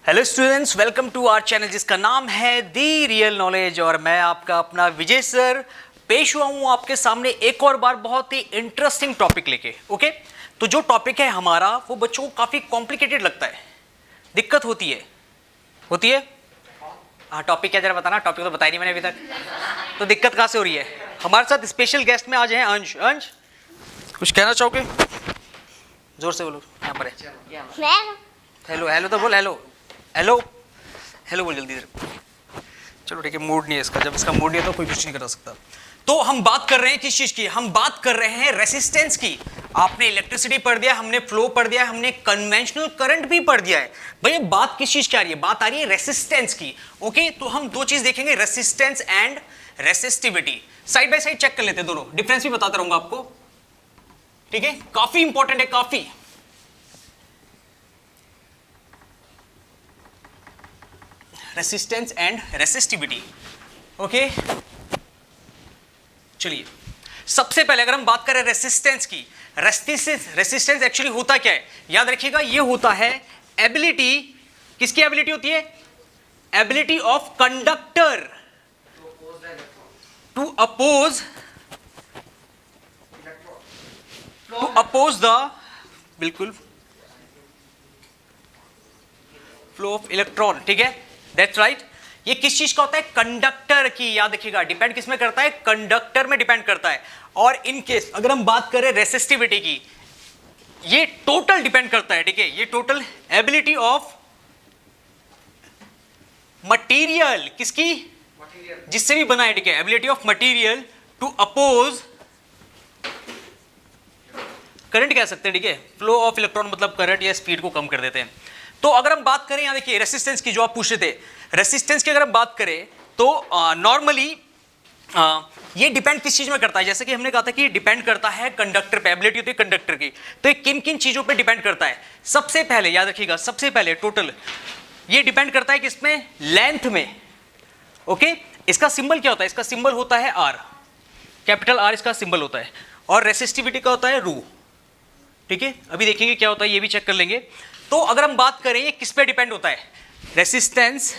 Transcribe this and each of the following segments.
Hello students, welcome to our channel जिसका नाम है दी रियल नॉलेज। और मैं आपका अपना विजय सर पेश हुआ हूँ आपके सामने एक और बार बहुत ही इंटरेस्टिंग टॉपिक लेके। ओके, तो जो टॉपिक है हमारा वो बच्चों को काफ़ी कॉम्प्लिकेटेड लगता है, दिक्कत होती है। हाँ, टॉपिक क्या जरा बताना, टॉपिक तो बताया नहीं मैंने अभी तक, तो दिक्कत कहाँ से हो रही है। हमारे साथ स्पेशल गेस्ट में आज हैं अंश। अंश, कुछ कहना चाहोगे? जोर से बोलो, यहाँ पर है। हेलो हेलो तो बोल, हेलो हेलो हेलो बोल जल्दी से। चलो ठीक है, मूड नहीं है इसका, जब इसका मूड नहीं है तो कोई कुछ नहीं करा सकता। तो हम बात कर रहे हैं किस चीज की? हम बात कर रहे हैं रेसिस्टेंस की। आपने इलेक्ट्रिसिटी पढ़ दिया, हमने फ्लो पढ़ दिया, हमने कन्वेंशनल करंट भी पढ़ दिया है। भाई बात किस चीज की आ रही है? बात आ रही है रेसिस्टेंस की। ओके, तो हम दो चीज देखेंगे, resistance and resistivity. Side by side check कर लेते हैं, दोनों डिफरेंस भी बताता रहूंगा आपको। ठीक है, काफी इंपॉर्टेंट है, काफी। Resistance and resistivity. ओके, चलिए सबसे पहले अगर हम बात करें रेसिस्टेंस की, रेसिस्टेंस एक्चुअली होता क्या है याद रखिएगा, ये होता है एबिलिटी। किसकी एबिलिटी होती है? Ability of conductor to oppose the बिल्कुल फ्लो ऑफ इलेक्ट्रॉन। ठीक है, दैट्स राइट। ये किस चीज का होता है? कंडक्टर की। याद रखिएगा, डिपेंड किस में करता है? कंडक्टर में डिपेंड करता है। और इन केस अगर हम बात करें रेसिस्टिविटी की, ये टोटल डिपेंड करता है। ठीक है, ये टोटल एबिलिटी ऑफ मटेरियल, किसकी? जिससे भी बना है। ठीक है, ability of material to oppose current कह सकते हैं। ठीक है, फ्लो ऑफ इलेक्ट्रॉन मतलब करंट या स्पीड को कम कर देते हैं। तो अगर हम बात करें, यहां देखिए रेसिस्टेंस की, जो आप पूछ रहे थे, रेसिस्टेंस की अगर हम बात करें तो नॉर्मली ये डिपेंड किस चीज में करता है? जैसे कि हमने कहा था कि ये डिपेंड करता है कंडक्टर पे, एबिलिटी होती है कंडक्टर की। तो ये किन किन चीजों पे डिपेंड करता है? सबसे पहले याद रखिएगा, सबसे पहले टोटल ये डिपेंड करता है किसमें? लेंथ में। ओके, इसका सिंबल क्या होता है? इसका सिंबल होता है आर, कैपिटल आर इसका सिंबल होता है। और रेसिस्टिविटी का होता है रू। ठीक है, अभी देखेंगे क्या होता है, ये भी चेक कर लेंगे। तो अगर हम बात करें ये किस पे डिपेंड होता है? रेसिस्टेंस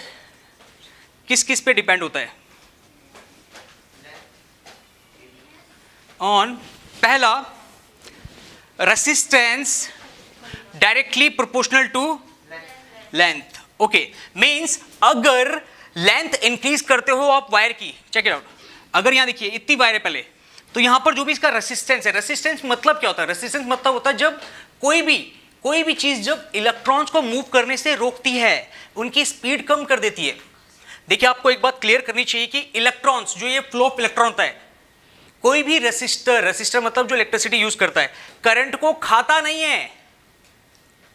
किस किस पे डिपेंड होता है? ऑन पहला, resistance directly proportional to length. Okay, means अगर लेंथ इंक्रीज करते हो आप वायर की, चेक इट आउट। अगर यहां देखिए इतनी वायर है पहले, तो यहां पर जो भी इसका रेसिस्टेंस है, रेसिस्टेंस मतलब क्या होता है? रेसिस्टेंस मतलब होता है जब कोई भी चीज जब इलेक्ट्रॉन्स को मूव करने से रोकती है, उनकी स्पीड कम कर देती है। देखिए, आपको एक बात क्लियर करनी चाहिए कि इलेक्ट्रॉन्स, जो ये फ्लो ऑफ इलेक्ट्रॉन होता है, कोई भी रेसिस्टर मतलब जो इलेक्ट्रिसिटी यूज करता है, करंट को खाता नहीं है।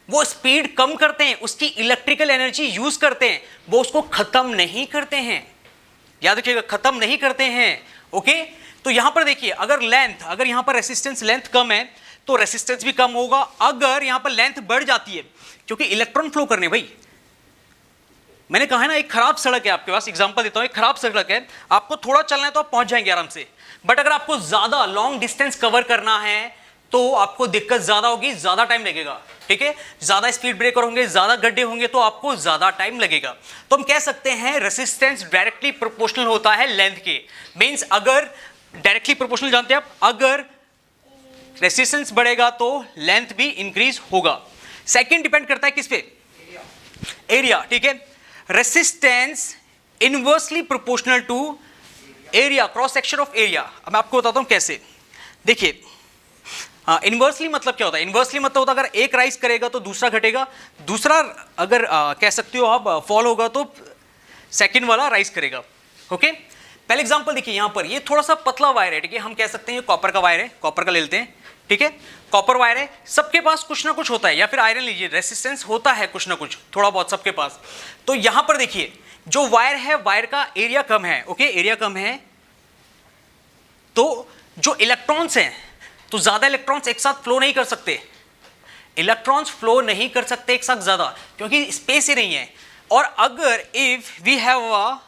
वो स्पीड कम करते हैं, उसकी इलेक्ट्रिकल एनर्जी यूज करते हैं, वो उसको खत्म नहीं करते हैं। याद रखिएगा, खत्म नहीं करते हैं। ओके, तो यहां पर देखिए, अगर यहां पर रेसिस्टेंस लेंथ कम है तो रेसिस्टेंस भी कम होगा। अगर यहां पर लेंथ बढ़ जाती है, क्योंकि इलेक्ट्रॉन फ्लो करने, भाई मैंने कहा है ना, एक खराब सड़क है आपके पास, एग्जांपल देता हूं, एक खराब सड़क है, आपको थोड़ा चलना है तो आप पहुंच जाएंगे आराम से। बट अगर आपको ज्यादा लॉन्ग डिस्टेंस कवर करना है तो आपको दिक्कत ज्यादा होगी, ज्यादा टाइम लगेगा। ठीक है, ज्यादा स्पीड ब्रेकर होंगे, ज्यादा गड्ढे होंगे, तो आपको ज्यादा टाइम लगेगा। तो हम कह सकते हैं रेसिस्टेंस डायरेक्टली प्रोपोर्शनल होता है लेंथ के। मींस अगर डायरेक्टली प्रोपोर्शनल जानते हैं आप, अगर रेसिस्टेंस बढ़ेगा तो लेंथ भी इंक्रीज होगा। सेकंड डिपेंड करता है किस पे? एरिया। ठीक है, resistance inversely proportional to area, cross section of area. अब मैं आपको बताता हूं कैसे। देखिए, इनवर्सली मतलब क्या होता है? इनवर्सली मतलब होता है अगर एक राइज करेगा तो दूसरा घटेगा, दूसरा अगर कह सकते हो आप फॉल होगा तो सेकंड वाला राइज करेगा। ओके, पहले एग्जांपल देखिए, यहां पर ये थोड़ा सा पतला वायर है। ठीक है, हम कह सकते हैं ये कॉपर का वायर है, कॉपर का ले लेते हैं। ठीक है, कॉपर वायर है, सबके पास कुछ ना कुछ होता है, या फिर आयरन लीजिए, रेसिस्टेंस होता है कुछ ना कुछ, थोड़ा बहुत सबके पास। तो यहां पर देखिए, जो वायर है, वायर का एरिया कम है। ओके, एरिया कम है, तो जो इलेक्ट्रॉन्स हैं, तो ज्यादा इलेक्ट्रॉन्स एक साथ फ्लो नहीं कर सकते। इलेक्ट्रॉन्स फ्लो नहीं कर सकते एक साथ ज्यादा, क्योंकि स्पेस ही नहीं है। और अगर if we have a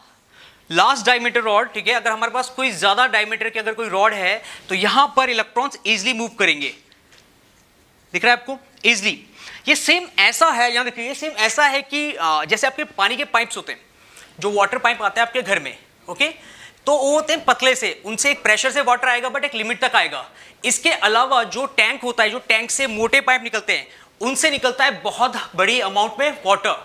large diameter rod, ठीक है, अगर हमारे पास कोई ज्यादा डायमीटर की अगर कोई रॉड है, तो यहां पर इलेक्ट्रॉन्स इजीली मूव करेंगे। दिख रहा है आपको? इजीली। ये सेम ऐसा है, यहाँ देखिए ये सेम ऐसा है कि जैसे आपके पानी के पाइप्स होते हैं, जो वाटर पाइप आते हैं आपके घर में, ओके, तो वो होते हैं पतले से, उनसे एक प्रेशर से वाटर आएगा बट एक लिमिट तक आएगा। इसके अलावा जो टैंक होता है, जो टैंक से मोटे पाइप निकलते हैं, उनसे निकलता है बहुत बड़ी अमाउंट में वाटर,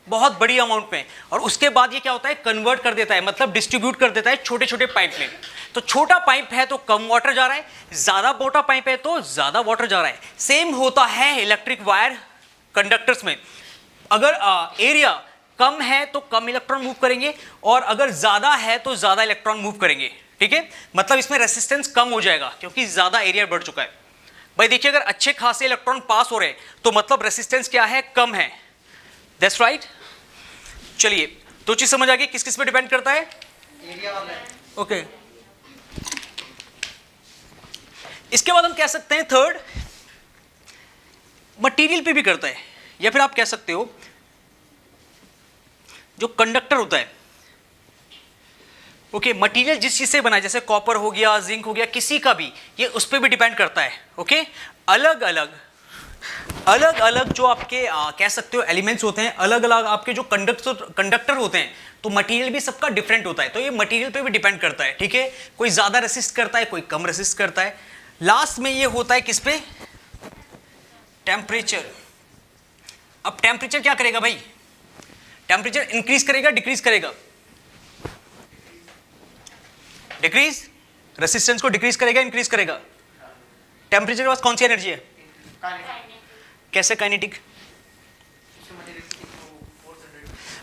बहुत बड़ी अमाउंट में, और उसके बाद ये क्या होता है, कन्वर्ट कर देता है, मतलब डिस्ट्रीब्यूट कर देता है छोटे छोटे पाइप में। तो छोटा पाइप है तो कम वाटर जा रहा है, ज्यादा मोटा पाइप है तो ज्यादा वाटर जा रहा है। सेम होता है इलेक्ट्रिक वायर कंडक्टर्स में, अगर एरिया कम है तो कम इलेक्ट्रॉन मूव करेंगे, और अगर ज्यादा है तो ज्यादा इलेक्ट्रॉन मूव करेंगे, ठीक है, मतलब इसमें रेसिस्टेंस कम हो जाएगा क्योंकि ज्यादा एरिया बढ़ चुका है। भाई देखिए, अगर अच्छे खासे इलेक्ट्रॉन पास हो रहे हैं तो मतलब रेसिस्टेंस क्या है, कम है, दैट्स राइट। चलिए, तो चीज समझ आ गई किस किस पे डिपेंड करता है, एरिया वाला है। ओके। इसके बाद हम कह सकते हैं थर्ड, मटेरियल पे भी करता है, या फिर आप कह सकते हो जो कंडक्टर होता है, ओके, मटेरियल जिस चीज से बना है, जैसे कॉपर हो गया, जिंक हो गया, किसी का भी, ये उस पर भी डिपेंड करता है, ओके। अलग अलग जो आपके कह सकते हो एलिमेंट्स होते हैं, अलग अलग आपके जो कंडक्टर होते हैं, तो मटेरियल भी सबका डिफरेंट होता है, तो ये मटेरियल पे भी डिपेंड करता है, ठीक है। कोई ज्यादा रेसिस्ट करता है, कोई कम रेसिस्ट करता है। लास्ट में ये होता है किस पे, टेम्परेचर। अब टेम्परेचर क्या करेगा भाई, टेम्परेचर इंक्रीज करेगा डिक्रीज करेगा, डिक्रीज, रेसिस्टेंस को डिक्रीज करेगा इंक्रीज करेगा। टेम्परेचर के पास कौन सी एनर्जी है, कैसे, काइनेटिक,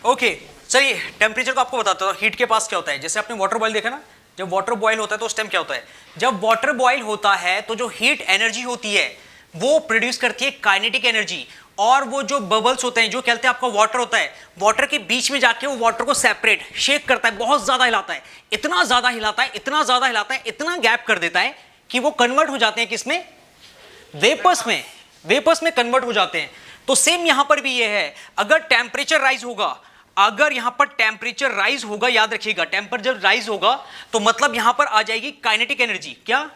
ओके। चलिए टेम्परेचर को आपको बताता हूं, हीट के पास क्या होता है, जैसे आपने वाटर बॉयल देखा ना, जब वाटर बॉयल होता है तो उस टाइम क्या होता है, जब वाटर बॉयल होता है तो जो हीट एनर्जी होती है वो प्रोड्यूस करती है काइनेटिक एनर्जी, और वो जो बबल्स होते हैं, जो कहते हैं आपका वाटर होता है, वाटर के बीच में जाके वो वाटर को सेपरेट, शेक करता है, बहुत ज्यादा हिलाता है, इतना ज्यादा हिलाता है, इतना ज्यादा हिलाता है, इतना गैप कर देता है कि वो कन्वर्ट हो जाते हैं किसमें, वेपर्स में, वेपर्स में कन्वर्ट हो जाते हैं। तो सेम यहां पर भी ये है, अगर टेम्परेचर राइज होगा, अगर यहां पर टेम्परेचर राइज होगा, याद रखिएगा टेम्परेचर राइज होगा तो मतलब यहां पर आ जाएगी काइनेटिक एनर्जी, क्या,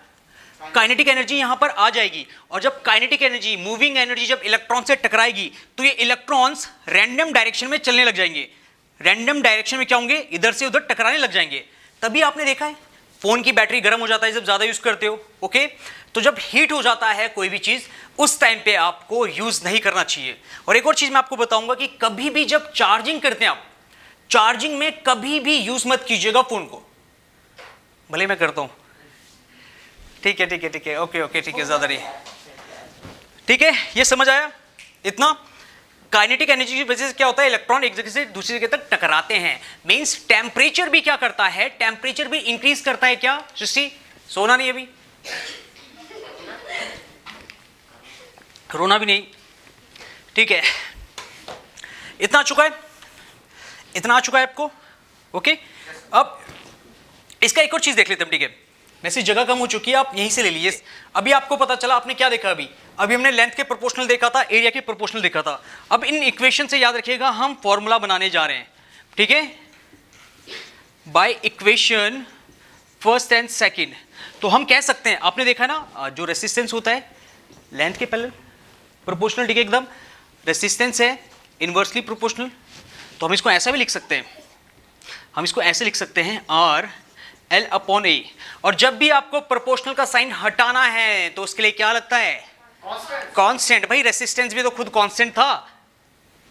काइनेटिक एनर्जी यहां पर आ जाएगी। और जब काइनेटिक एनर्जी, मूविंग एनर्जी जब इलेक्ट्रॉन से टकराएगी तो ये इलेक्ट्रॉन्स रैंडम डायरेक्शन में चलने लग जाएंगे, रैंडम डायरेक्शन में क्या होंगे, इधर से उधर टकराने लग जाएंगे। तभी आपने देखा है फोन की बैटरी गर्म हो जाता है जब ज्यादा यूज करते हो, ओके। तो जब हीट हो जाता है कोई भी चीज, उस टाइम पे आपको यूज नहीं करना चाहिए। और एक और चीज मैं आपको बताऊंगा कि कभी भी जब चार्जिंग करते हैं आप, चार्जिंग में कभी भी यूज मत कीजिएगा फोन को, भले मैं करता हूं, ठीक है ठीक है ठीक है, ओके ओके ठीक है, ज्यादा नहीं, ठीक है, ये समझ आया इतना। काइनेटिक एनर्जी की वजह से क्या होता है, इलेक्ट्रॉन एक जगह से दूसरी जगह तक टकराते हैं। मींस टेम्परेचर भी क्या करता है, टेम्परेचर भी इंक्रीज करता है, क्या सृष्टि, सोना नहीं अभी, रोना भी नहीं, ठीक है, इतना आ चुका है, इतना आ चुका है आपको, ओके। अब इसका एक और चीज देख लेते हैं, ठीक है, वैसे जगह कम हो चुकी है, आप यहीं से ले लीजिए। अभी आपको पता चला, आपने क्या देखा, अभी हमने लेंथ के प्रोपोर्शनल देखा था, एरिया के प्रोपोर्शनल देखा था। अब इन इक्वेशन से याद रखिएगा हम फॉर्मूला बनाने जा रहे हैं, ठीक है, by equation first and second. तो हम कह सकते हैं, आपने देखा ना जो रेसिस्टेंस होता है लेंथ के पैरेलल प्रोपोर्शनल, ठीक है, एकदम रेसिस्टेंस है इनवर्सली प्रोपोर्शनल। तो हम इसको ऐसा भी लिख सकते हैं, हम इसको ऐसे लिख सकते हैं R L अपॉन A। और जब भी आपको प्रोपोर्शनल का साइन हटाना है तो उसके लिए क्या लगता है, कांस्टेंट। भाई रेसिस्टेंस भी तो खुद कांस्टेंट था,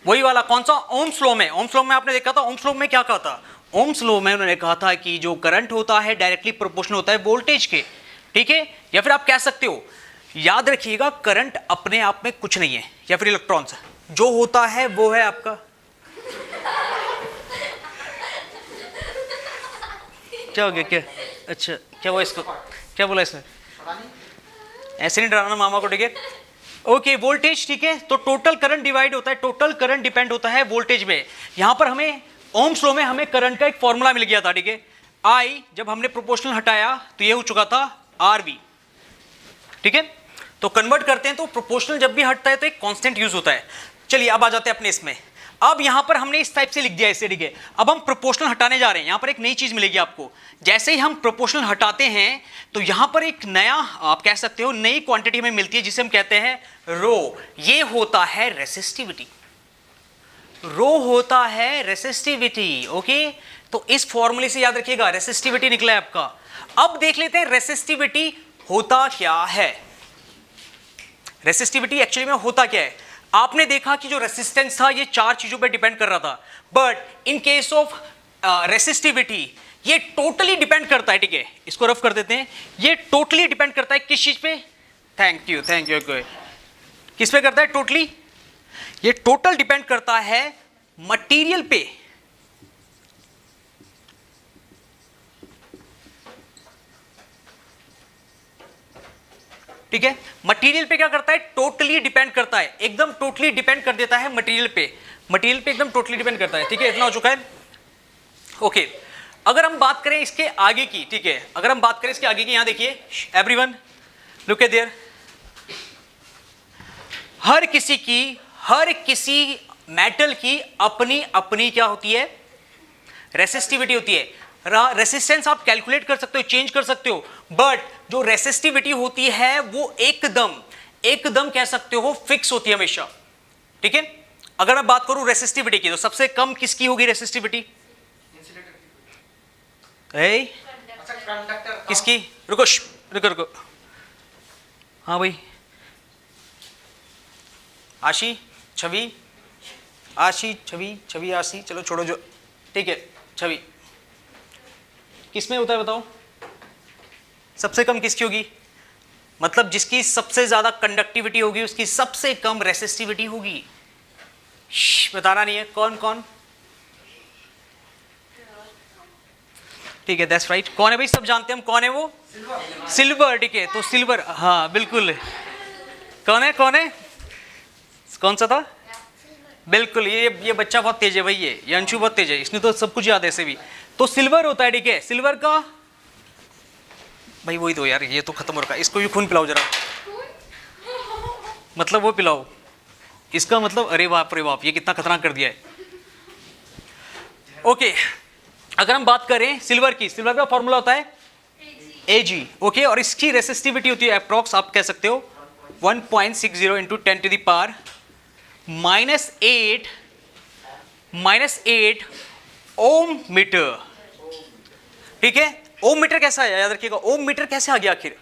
वही वाला कौन सा, ओम्स लॉ में। ओम्स लॉ में आपने देखा था, ओम्स लॉ में क्या कहा था, ओम्स लॉ में उन्होंने कहा था कि जो करंट होता है डायरेक्टली प्रोपोर्शनल होता है वोल्टेज के, ठीक है। या फिर आप कह सकते हो, याद रखिएगा करंट अपने आप में कुछ नहीं है, या फिर इलेक्ट्रॉन्स, जो होता है वो है आपका, क्या हो गया, क्या, अच्छा क्या हुआ इसको, क्या बोला इसने, ऐसे नहीं डराना मामा को, ठीक है, ओके। वोल्टेज, ठीक है, तो टोटल करंट डिवाइड होता है, टोटल करंट डिपेंड होता है वोल्टेज में। यहां पर हमें ओम्स लॉ में हमें करंट का एक फॉर्मूला मिल गया था, ठीक है, आई जब हमने प्रोपोर्शनल हटाया तो ये हो चुका था RV, ठीक है। तो कन्वर्ट करते हैं तो प्रोपोर्शनल जब भी हटता है तो एक कांस्टेंट यूज होता है। चलिए अब आ जाते हैं अपने इसमें, अब यहां पर हमने इस टाइप से लिख दिया ऐसे, ठीक है। अब हम प्रोपोर्शनल हटाने जा रहे हैं, यहां पर एक नई चीज मिलेगी आपको। जैसे ही हम प्रोपोर्शनल हटाते हैं तो यहां पर एक नया, आप कह सकते हो नई क्वांटिटी हमें मिलती है जिसे हम कहते हैं रो। ये होता है रेसिस्टिविटी, रो होता है रेसिस्टिविटी। ओके, तो इस फॉर्मूले से याद रखिएगा रेसिस्टिविटी निकला है आपका। अब देख लेते हैं रेसिस्टिविटी होता क्या है। रेसिस्टिविटी एक्चुअली में होता क्या है। आपने देखा कि जो रेसिस्टेंस था ये चार चीजों पे डिपेंड कर रहा था, but in case of resistivity ये टोटली डिपेंड करता है, ठीक है। इसको रफ कर देते हैं, ये टोटली डिपेंड करता है किस चीज पे। थैंक यू किस पे करता है टोटली? ये टोटल डिपेंड करता है मटेरियल पे। ठीक है, मटेरियल पे क्या करता है, टोटली डिपेंड करता है, एकदम टोटली डिपेंड कर देता है मटेरियल पे। मटेरियल पे एकदम टोटली डिपेंड करता है, ठीक है। इतना हो चुका है। ओके, अगर हम बात करें इसके आगे की, ठीक है, अगर हम बात करें इसके आगे की, यहां देखिए एवरीवन लुक एट देयर। हर किसी मेटल की अपनी अपनी क्या होती है, रेसिस्टिविटी होती है। रेसिस्टेंस आप कैलकुलेट कर सकते हो, चेंज कर सकते हो, बट जो रेसिस्टिविटी होती है वो एकदम कह सकते हो फिक्स होती है हमेशा, ठीक है। अगर मैं बात करूं रेसिस्टिविटी की तो सबसे कम किसकी होगी रेसिस्टिविटी? किसकी? रुको, हाँ भाई, आशी छवि आशी, चलो छोड़ो जो, ठीक है। छवि किसमें होता है बताओ? सबसे कम किसकी होगी? मतलब जिसकी सबसे ज्यादा कंडक्टिविटी होगी उसकी सबसे कम रेसिस्टिविटी होगी। बताना नहीं है कौन? ठीक है, दैट्स राइट। कौन है भाई? सब जानते हैं हम कौन है वो? सिल्वर, ठीक है। तो सिल्वर, हाँ बिल्कुल। कौन है? कौन सा था? बिल्कुल, ये बच्चा बहुत तेज है भाई, ये अंशु बहुत तेज है, इसने तो सब कुछ याद है ऐसे भी। तो सिल्वर होता है, ठीक है। सिल्वर का भाई वही दो यार, ये तो खत्म हो रखा है, इसको भी खून पिलाओ जरा, मतलब वो पिलाओ इसका मतलब, अरे बाप रे बाप, ये कितना खतरनाक कर दिया है। ओके, अगर हम बात करें सिल्वर की, सिल्वर का फॉर्मूला होता है Ag, ओके। और इसकी रेसिस्टिविटी होती है अप्रॉक्स, आप कह सकते हो 1.60 into 10 to the power -8 ohm metre, ठीक है। ओम मीटर कैसा है, याद रखिएगा ओम मीटर कैसे आ गया आखिर।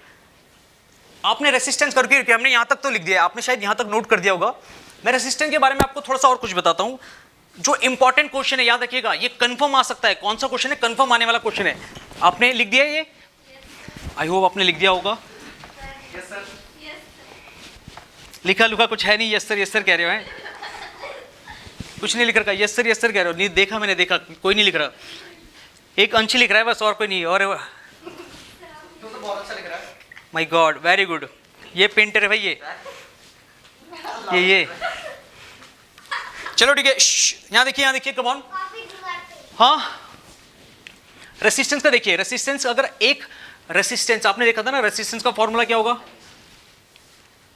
आपने रेसिस्टेंस करके, हमने यहां तक तो लिख दिया, आपने शायद यहां तक नोट कर दिया होगा। मैं रेसिस्टेंस के बारे में आपको थोड़ा सा और कुछ बताता हूं। जो इंपॉर्टेंट क्वेश्चन है याद रखिएगा, ये कंफर्म आ सकता है। कौन सा क्वेश्चन है? कंफर्म आने वाला क्वेश्चन है। आपने लिख दिया ये? आई होप आपने लिख दिया होगा। Yes sir. लिखा लुका कुछ है नहीं, यस सर कह रहे हो हैं, कुछ नहीं लिख रखा, यस सर कह रहे हो। नहीं देखा, मैंने देखा कोई नहीं लिख रहा, एक अंश लिख रहा है बस, और कोई नहीं। और तो बहुत अच्छा लिख रहा है। My God, very good. ये पेंटर है भाई, ये चलो ठीक है। यहाँ देखिए कम ऑन। हाँ, रेसिस्टेंस का देखिए, रेसिस्टेंस, अगर एक रेसिस्टेंस आपने देखा था ना, रेसिस्टेंस का फॉर्मूला क्या होगा?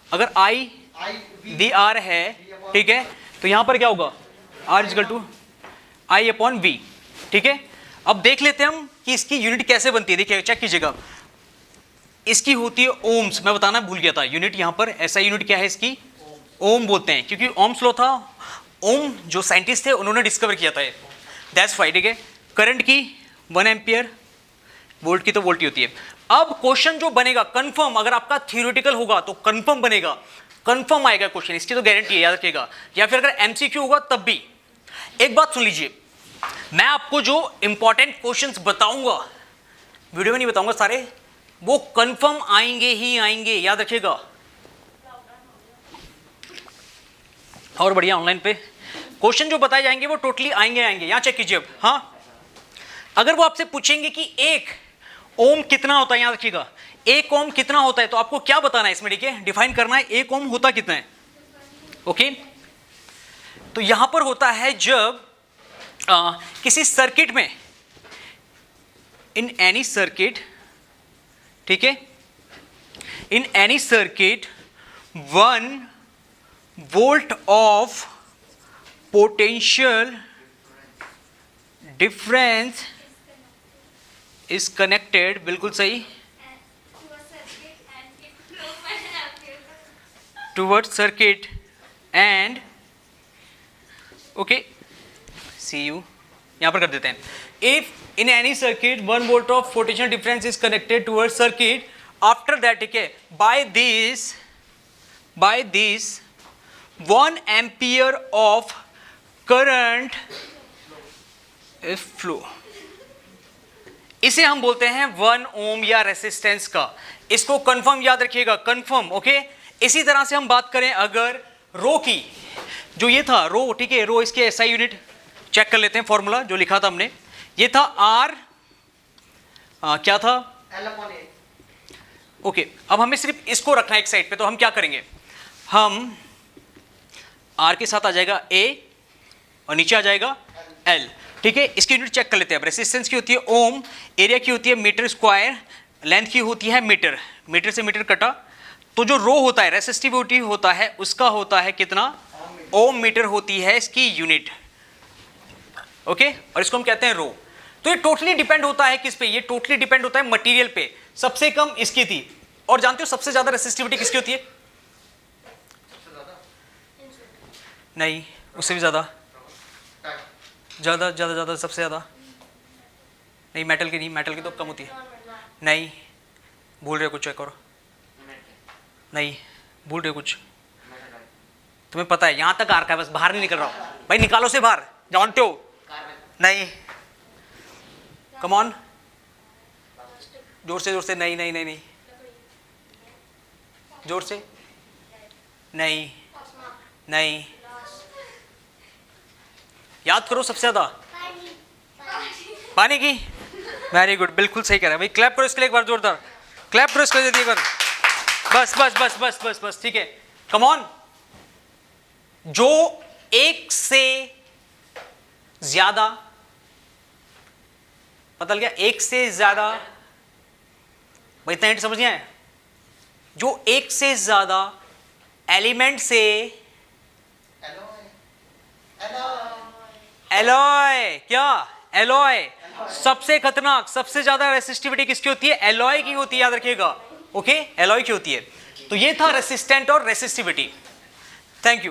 अगर I VR है, ठीक है, तो यहां पर क्या होगा? R equal to I upon V, ठीक है। अब देख लेते हैं हम कि इसकी यूनिट कैसे बनती है। देखिए, चेक कीजिएगा, इसकी होती है ओम्स। मैं बताना भूल गया था, यूनिट यहां पर ऐसा यूनिट क्या है इसकी? ओम बोलते हैं, क्योंकि ओम्स लॉ था, ओम जो साइंटिस्ट थे उन्होंने डिस्कवर किया था, दैट्स वाई, ठीक है। करंट की 1 एम्पियर, वोल्ट की तो वोल्ट ही होती है। अब क्वेश्चन जो बनेगा कंफर्म, अगर आपका थियोरेटिकल होगा तो कंफर्म बनेगा, कंफर्म आएगा क्वेश्चन, इसकी तो गारंटी है, याद रखिएगा। या फिर अगर एमसीक्यू होगा तब भी। एक बात सुन लीजिए, मैं आपको जो इंपॉर्टेंट क्वेश्चंस बताऊंगा, वीडियो में नहीं बताऊंगा सारे, वो कंफर्म आएंगे ही आएंगे, याद रखिएगा। और बढ़िया, ऑनलाइन पे क्वेश्चन जो बताए जाएंगे वो टोटली आएंगे। यहां चेक कीजिए अब। हाँ, अगर वो आपसे पूछेंगे कि 1 ओम कितना होता है, याद रखिएगा 1 ओम कितना होता है, तो आपको क्या बताना है इसमें, ठीक है, डिफाइन करना है 1 ओम होता कितना है। ओके, तो यहां पर होता है जब किसी सर्किट में, इन एनी सर्किट, ठीक है, in any circuit 1 volt of potential difference is connected, बिल्कुल सही, toward circuit and okay see you यहां पर कर देते हैं. If in any circuit 1 volt of potential difference is connected toward circuit, after that, ठीक है, by this 1 ampere of current flow, इसे हम बोलते हैं 1 ओम या रेसिस्टेंस का. इसको कंफर्म याद रखिएगा, कंफर्म. ओके, इसी तरह से हम बात करें अगर रो की, जो ये था रो, ठीक है, रो इसके एसआई यूनिट चेक कर लेते हैं. फॉर्मूला जो लिखा था हमने, ये था आर, क्या था, L/A. ओके. अब हमें सिर्फ इसको रखना है एक साइड पे, तो हम क्या करेंगे, हम आर के साथ आ जाएगा ए और नीचे आ जाएगा एल, ठीक है. इसकी यूनिट चेक कर लेते हैं. अब रेसिस्टेंस की होती है ओम, एरिया की होती है मीटर स्क्वायर, लेंथ की होती है मीटर, मीटर से मीटर कटा, तो जो रो होता है, रेसिस्टिविटी होता है, उसका होता है कितना, ओम मीटर होती है इसकी यूनिट. ओके, और इसको हम कहते हैं रो. तो ये टोटली डिपेंड होता है किस पे, ये टोटली डिपेंड होता है मटेरियल पे. सबसे कम इसकी थी, और जानते हो सबसे ज्यादा रेसिस्टिविटी किसकी होती है, नहीं उससे भी ज्यादा, ज्यादा ज्यादा ज्यादा सबसे ज्यादा नहीं, मेटल की नहीं, मेटल की तो कम होती है, नहीं भूल रहे हो कुछ, चेक करो, नहीं भूल रहे हो कुछ, तुम्हें पता है यहां तक आ रखा है, बस बाहर नहीं निकल रहा हूं भाई, निकालो से बाहर, जानते हो, नहीं, कम ऑन, जोर से, नहीं नहीं नहीं नहीं, जोर से, नहीं नहीं, याद करो सबसे ज्यादा, पानी की, वेरी गुड, बिल्कुल सही कह रहा है भाई. क्लैप करो इसके लिए एक बार, जोरदार क्लैप करो इसके लिए एक बार, बस बस बस बस बस बस, ठीक है, कम ऑन. जो एक से ज्यादा, पता लग गया, एक से ज्यादा, भाई इतना हिंट समझ गए, जो एक से ज्यादा एलिमेंट से, एलॉय, क्या एलॉय, सबसे खतरनाक, सबसे ज्यादा रेसिस्टिविटी किसकी होती है, एलॉय की होती है, याद रखिएगा. ओके, एलॉय की होती है. तो ये था रेसिस्टेंट और रेसिस्टिविटी. Thank you.